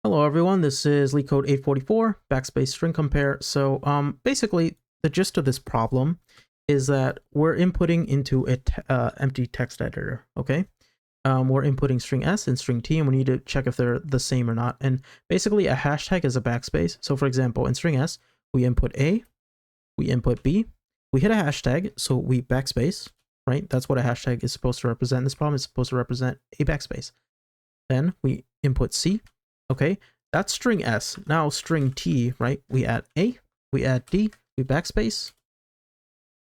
Hello everyone, this is LeetCode 844, Backspace string compare. So basically the gist of this problem is that we're inputting into an empty text editor, okay? We're inputting string S and string T, and we need to check if they're the same or not. And basically a hashtag is a backspace. So for example, in string S, we input A, we input B, we hit a hashtag, so we backspace, right? That's what a hashtag is supposed to represent. This problem is supposed to represent a backspace. Then we input C. Okay, that's string S. Now string T, right? We add A, we add D, we backspace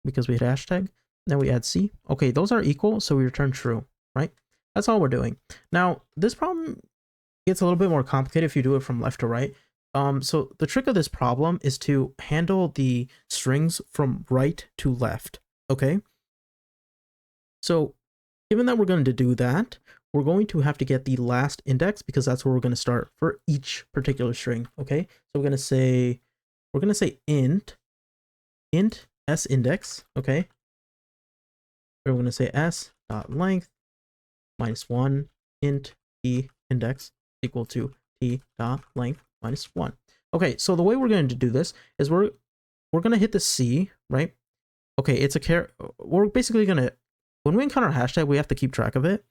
because we hit hashtag. Then we add C. Okay, those are equal, so we return true, right? That's all we're doing. Now, this problem gets a little bit more complicated if you do it from left to right. So the trick of this problem is to handle the strings from right to left, okay? So given that we're going to do that, we're going to have to get the last index because that's where we're going to start for each particular string. Okay, so we're going to say int s index. Okay, we're going to say s dot length minus 1 int t index equal to t dot length minus 1. Okay, so the way we're going to do this is we're going to hit the C, right? Okay, it's a we're basically going to, when we encounter a hashtag, we have to keep track of it,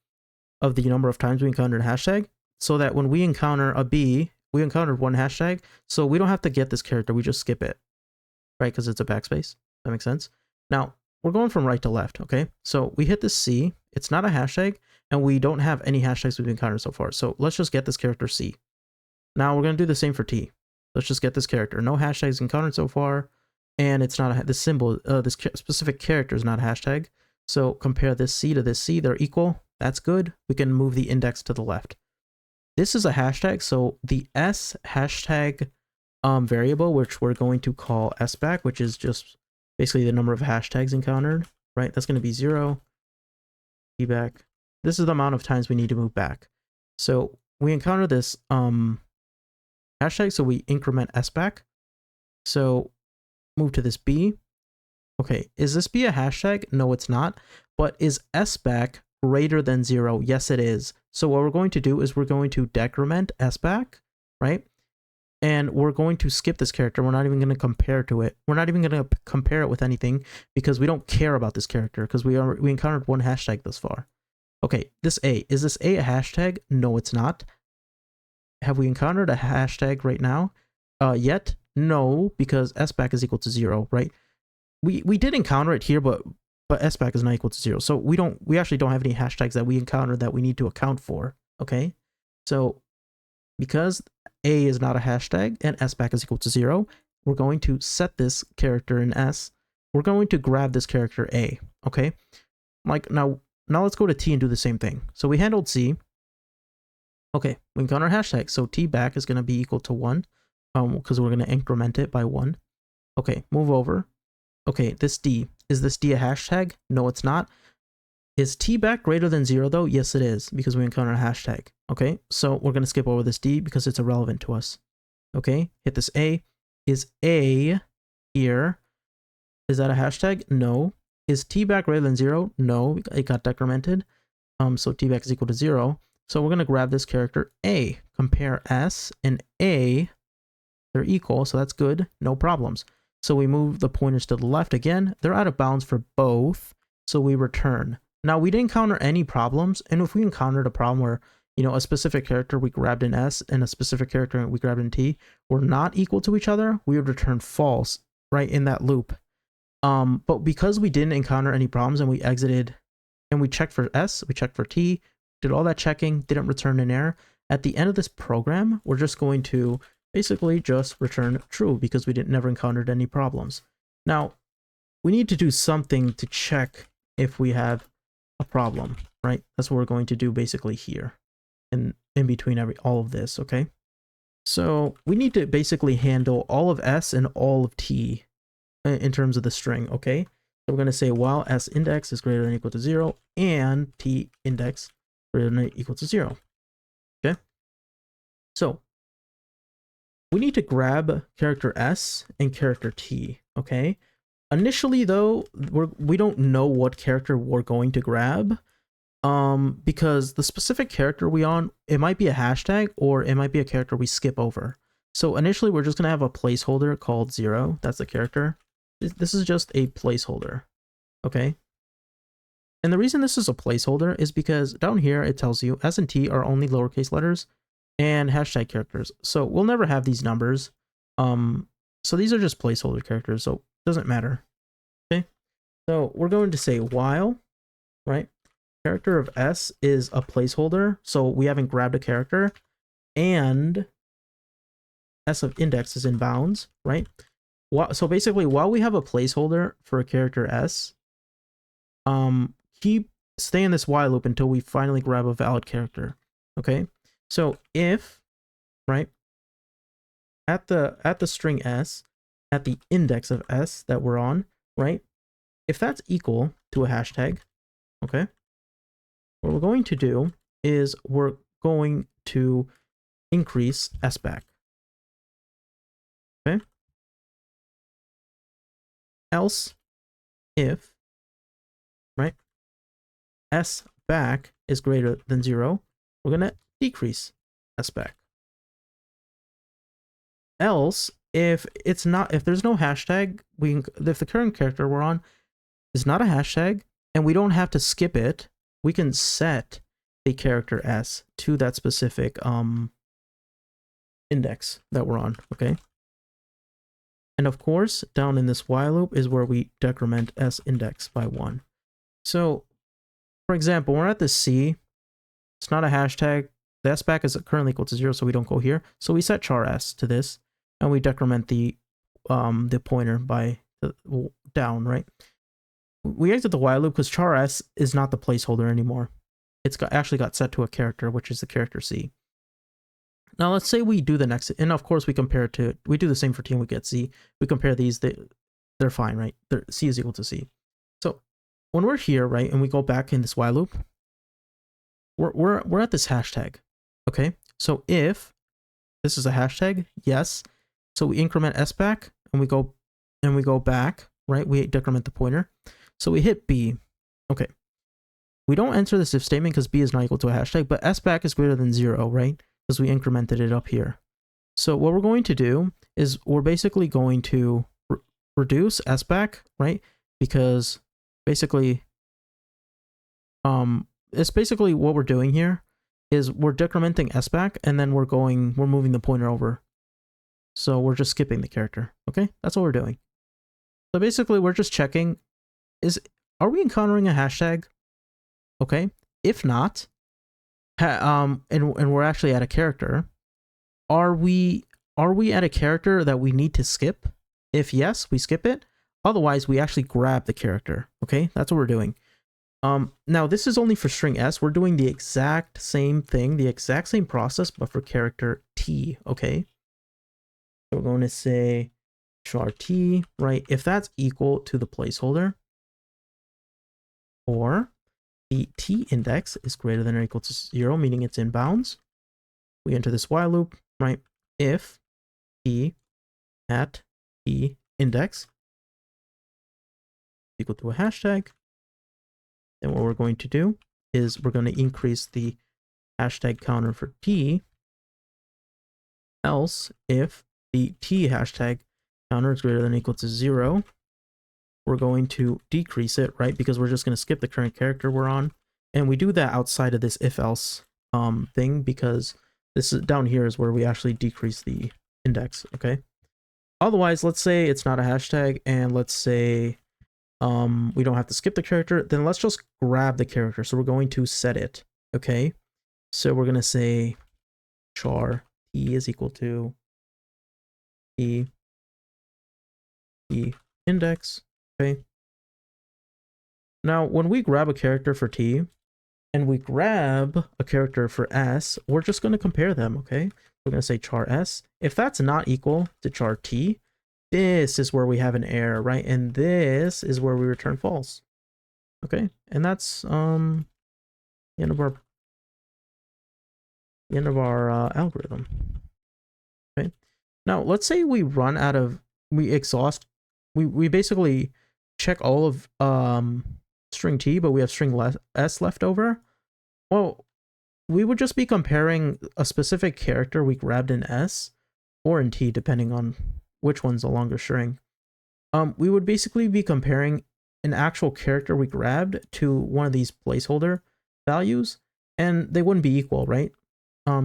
of the number of times we encountered a hashtag, so that when we encounter a B, we encountered one hashtag, so we don't have to get this character, we just skip it, right? Because it's a backspace. That makes sense. Now, we're going from right to left, okay? So we hit the C, it's not a hashtag, and we don't have any hashtags we've encountered so far, so let's just get this character C. Now we're going to do the same for T. Let's just get this character. No hashtags encountered so far, and it's not this symbol, this specific character is not a hashtag, so compare this C to this C, they're equal. That's good. We can move the index to the left. This is a hashtag, so the S hashtag variable, which we're going to call S back, which is just basically the number of hashtags encountered, right? That's going to be 0, T back. This is the amount of times we need to move back. So we encounter this hashtag, so we increment S back. So move to this B. Okay, is this B a hashtag? No, it's not. But is S back greater than 0? Yes, it is. So what we're going to do is we're going to decrement S back, right? And we're going to skip this character. We're not even going to compare to it. We're not even going to compare it with anything because we don't care about this character because we encountered one hashtag thus far. Okay, this A. Is this A a hashtag? No, it's not. Have we encountered a hashtag right now? Yet? No, because S back is equal to 0, right? We did encounter it here, but S back is not equal to 0. So we actually don't have any hashtags that we encountered that we need to account for. Okay. So because A is not a hashtag and S back is equal to 0, we're going to set this character in S. We're going to grab this character A. Okay. Like now let's go to T and do the same thing. So we handled C. Okay. We encounter a hashtag. So T back is going to be equal to 1 because we're going to increment it by 1. Okay. Move over. Okay, this D. Is this D a hashtag? No, it's not. Is T back greater than 0 though? Yes, it is, because we encounter a hashtag. Okay, so we're going to skip over this D because it's irrelevant to us. Okay, hit this A. Is A here? Is that a hashtag? No. Is T back greater than 0? No, it got decremented. So T back is equal to 0. So we're going to grab this character A. Compare S and A. They're equal, so that's good. No problems. So we move the pointers to the left again. They're out of bounds for both, so we return. Now, we didn't encounter any problems, and if we encountered a problem where, you know, a specific character we grabbed in S and a specific character we grabbed in T were not equal to each other, we would return false, right, in that loop. But because we didn't encounter any problems and we exited and we checked for S, we checked for T, did all that checking, didn't return an error, at the end of this program, we're just going to basically just return true because we never encountered any problems. Now, we need to do something to check if we have a problem, right? That's what we're going to do basically here in between all of this, okay? So we need to basically handle all of S and all of T in terms of the string, okay? So we're going to say while S index is greater than or equal to 0 and T index greater than or equal to 0, okay? So we need to grab character S and character T, okay? Initially, though, we don't know what character we're going to grab. because the specific character we on, it might be a hashtag or it might be a character we skip over. So initially we're just going to have a placeholder called 0. That's the character. This is just a placeholder. Okay. And the reason this is a placeholder is because down here it tells you S and T are only lowercase letters and hashtag characters. So we'll never have these numbers. So these are just placeholder characters, so it doesn't matter. Okay. So we're going to say while, right? Character of S is a placeholder, so we haven't grabbed a character, and S of index is in bounds, right? So basically, while we have a placeholder for a character S, stay in this while loop until we finally grab a valid character. Okay, so if, right, at the string S, at the index of S that we're on, right, if that's equal to a hashtag, okay, what we're going to do is we're going to increase S back. Okay. Else, if, right, S back is greater than 0, we're going to decrease S back. Else, if there's no hashtag, if the current character we're on is not a hashtag and we don't have to skip it, we can set a character S to that specific index that we're on, okay? And of course, down in this while loop is where we decrement S index by 1. So, for example, we're at the C, it's not a hashtag, the S back is currently equal to 0, so we don't go here. So we set char S to this, and we decrement the pointer by down, right? We exit the while loop because char S is not the placeholder anymore. It's actually got set to a character, which is the character C. Now let's say we do the next, and of course we compare it to, we do the same for T and we get C. We compare these, they're fine, right? C is equal to C. So when we're here, right, and we go back in this while loop, we're at this hashtag, okay? So if this is a hashtag, yes. So we increment S back and we go back, right? We decrement the pointer. So we hit B. Okay. We don't enter this if statement because B is not equal to a hashtag, but S back is greater than 0, right? Because we incremented it up here. So what we're going to do is we're basically going to reduce S back, right? Because basically, it's basically what we're doing here is we're decrementing S back and then we're moving the pointer over. So we're just skipping the character, okay? That's what we're doing. So basically we're just checking, are we encountering a hashtag? Okay, if not, and we're actually at a character, are we at a character that we need to skip? If yes, we skip it. Otherwise, we actually grab the character. Okay, that's what we're doing. Now this is only for string S. We're doing the exact same thing, the exact same process, but for character T. Okay, so we're going to say char T, right? If that's equal to the placeholder, or the T index is greater than or equal to 0, meaning it's in bounds. We enter this while loop, right? If T at T index equal to a hashtag, then what we're going to do is we're going to increase the hashtag counter for T. Else, if the T hashtag counter is greater than or equal to 0, we're going to decrease it, right? Because we're just going to skip the current character we're on. And we do that outside of this if else thing, because this is down here is where we actually decrease the index, okay? Otherwise, let's say it's not a hashtag and let's say we don't have to skip the character, then let's just grab the character. So we're going to set it, okay? So we're going to say char T is equal to T index. Okay. Now, when we grab a character for T and we grab a character for S, we're just going to compare them, okay? We're going to say char S. If that's not equal to char T, this is where we have an error, right? And this is where we return false. Okay? And that's the end of our algorithm. Okay? Now, let's say we run out of, we basically check all of string T, but we have string S left over. Well, we would just be comparing a specific character we grabbed in S or in T, depending on which one's a longer string. We would basically be comparing an actual character we grabbed to one of these placeholder values, and they wouldn't be equal, right?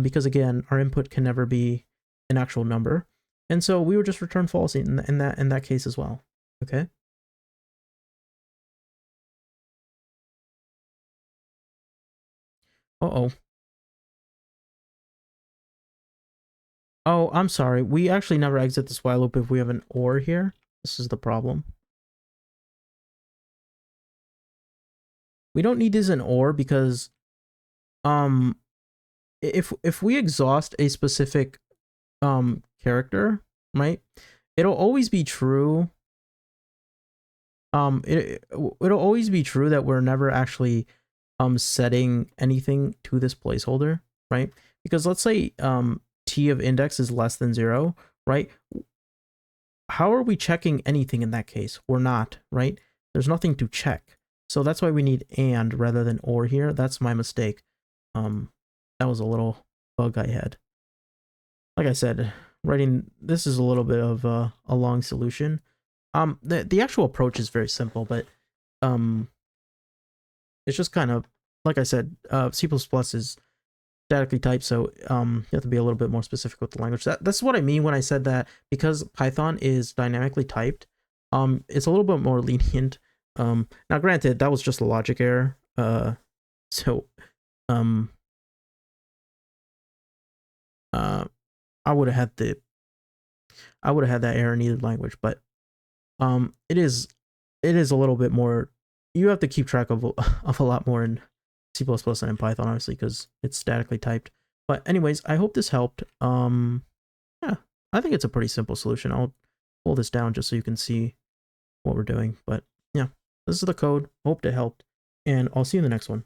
Because again, our input can never be an actual number, and so we would just return false in that case as well. Okay. Uh-oh. Oh, I'm sorry. We actually never exit this while loop if we have an OR here. This is the problem. We don't need this in OR because if we exhaust a specific character, right, it'll always be true. It'll always be true that we're never actually setting anything to this placeholder, right? Because let's say t of index is less than 0, right? How are we checking anything in that case? We're not, right? There's nothing to check. So that's why we need and rather than or here. That's my mistake. That was a little bug I had. Like I said, writing this is a little bit of a long solution. The actual approach is very simple, but it's just kind of like I said, C++ is statically typed, so you have to be a little bit more specific with the language. That's what I mean when I said that because Python is dynamically typed, it's a little bit more lenient. Now granted, that was just a logic error. So I would have had that error in either language, but it is a little bit more. You have to keep track of a lot more in C++ than in Python, obviously, because it's statically typed. But anyways, I hope this helped. Yeah, I think it's a pretty simple solution. I'll pull this down just so you can see what we're doing. But yeah, this is the code. Hope it helped, and I'll see you in the next one.